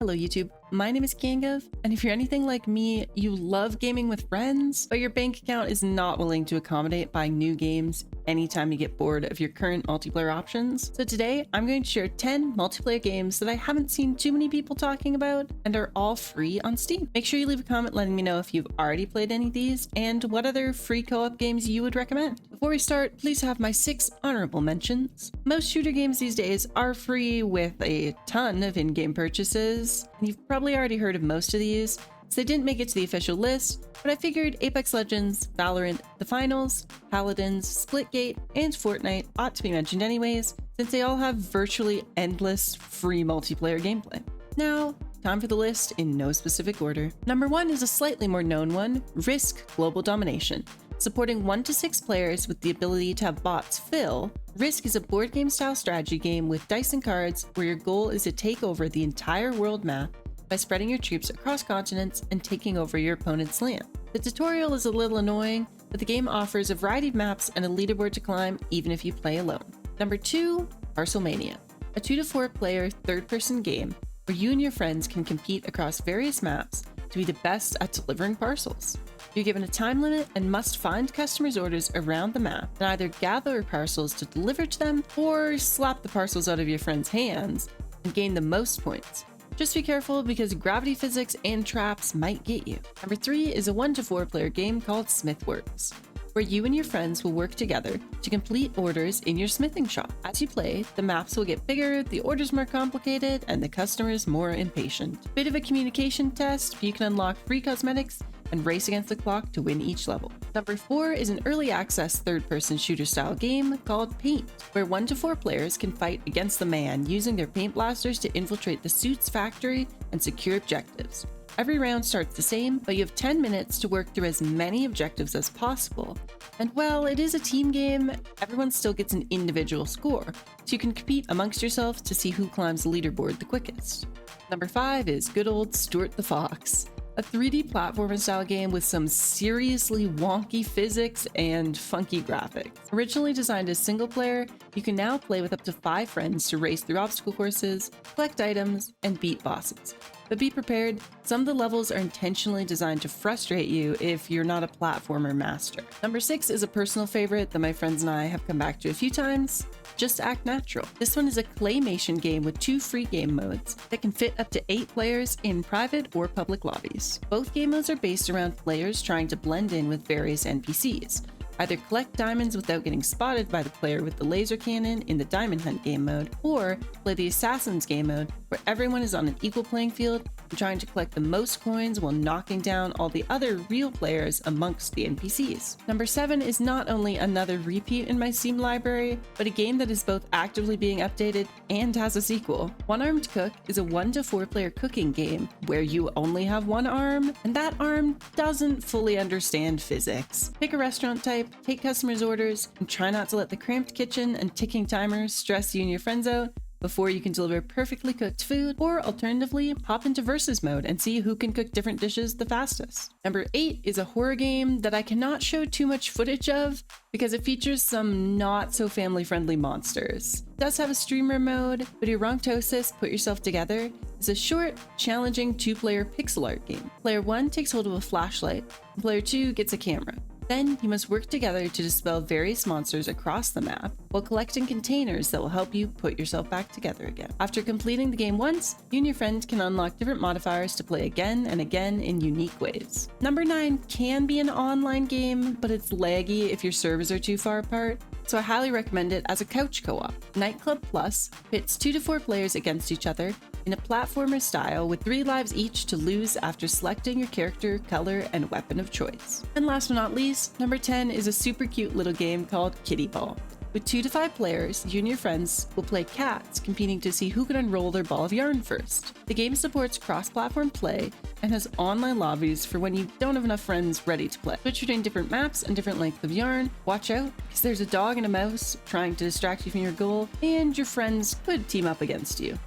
Hello YouTube, my name is Kangov, and if you're anything like me, you love gaming with friends, but your bank account is not willing to accommodate buying new games anytime you get bored of your current multiplayer options. So today, I'm going to share 10 multiplayer games that I haven't seen too many people talking about and are all free on Steam. Make sure you leave a comment letting me know if you've already played any of these and what other free co-op games you would recommend. Before we start, please have my 6 honorable mentions. Most shooter games these days are free with a ton of in-game purchases, and you've probably already heard of most of these, so they didn't make it to the official list, but I figured Apex Legends, Valorant, The Finals, Paladins, Splitgate, and Fortnite ought to be mentioned anyways, since they all have virtually endless free multiplayer gameplay. Now, time for the list in no specific order. Number 1 is a slightly more known one, Risk Global Domination. Supporting 1 to 6 players with the ability to have bots fill, Risk is a board game style strategy game with dice and cards where your goal is to take over the entire world map by spreading your troops across continents and taking over your opponent's land. The tutorial is a little annoying, but the game offers a variety of maps and a leaderboard to climb even if you play alone. Number 2, Parcelmania, a 2 to 4 player third-person game where you and your friends can compete across various maps to be the best at delivering parcels. You're given a time limit and must find customers' orders around the map and either gather parcels to deliver to them or slap the parcels out of your friend's hands and gain the most points. Just be careful because gravity physics and traps might get you. Number 3 is a 1 to 4 player game called Smithworks, where you and your friends will work together to complete orders in your smithing shop. As you play, the maps will get bigger, the orders more complicated, and the customers more impatient. Bit of a communication test, but you can unlock free cosmetics and race against the clock to win each level. Number 4 is an early access third-person shooter style game called Paint, where 1 to 4 players can fight against the man using their paint blasters to infiltrate the suit's factory and secure objectives. Every round starts the same, but you have 10 minutes to work through as many objectives as possible. And while it is a team game, everyone still gets an individual score, so you can compete amongst yourselves to see who climbs the leaderboard the quickest. Number 5 is good old Stuart the Fox, a 3D platformer style game with some seriously wonky physics and funky graphics. Originally designed as single player, you can now play with up to 5 friends to race through obstacle courses, collect items, and beat bosses. But be prepared, some of the levels are intentionally designed to frustrate you if you're not a platformer master. Number 6 is a personal favorite that my friends and I have come back to a few times, Just Act Natural. This one is a claymation game with 2 free game modes that can fit up to 8 players in private or public lobbies. Both game modes are based around players trying to blend in with various NPCs. Either collect diamonds without getting spotted by the player with the laser cannon in the Diamond Hunt game mode, or play the Assassins game mode where everyone is on an equal playing field and trying to collect the most coins while knocking down all the other real players amongst the NPCs. Number 7 is not only another repeat in my Steam library, but a game that is both actively being updated and has a sequel. One Armed Cook is a 1 to 4 player cooking game where you only have one arm, and that arm doesn't fully understand physics. Pick a restaurant type, take customers' orders, and try not to let the cramped kitchen and ticking timers stress you and your friends out before you can deliver perfectly cooked food, or alternatively, pop into versus mode and see who can cook different dishes the fastest. Number 8 is a horror game that I cannot show too much footage of because it features some not so family-friendly monsters. It does have a streamer mode, but Eurontosis Put Yourself Together is a short, challenging 2-player pixel art game. Player 1 takes hold of a flashlight, and player 2 gets a camera. Then you must work together to dispel various monsters across the map while collecting containers that will help you put yourself back together again. After completing the game once, you and your friend can unlock different modifiers to play again and again in unique ways. Number 9 can be an online game, but it's laggy if your servers are too far apart, so I highly recommend it as a couch co-op. Nightclub Plus pits 2 to 4 players against each other in a platformer style with 3 lives each to lose after selecting your character, color, and weapon of choice. And last but not least, number 10 is a super cute little game called Kitty Ball. With 2 to 5 players, you and your friends will play cats, competing to see who can unroll their ball of yarn first. The game supports cross-platform play and has online lobbies for when you don't have enough friends ready to play. Switch between different maps and different lengths of yarn. Watch out, because there's a dog and a mouse trying to distract you from your goal, and your friends could team up against you.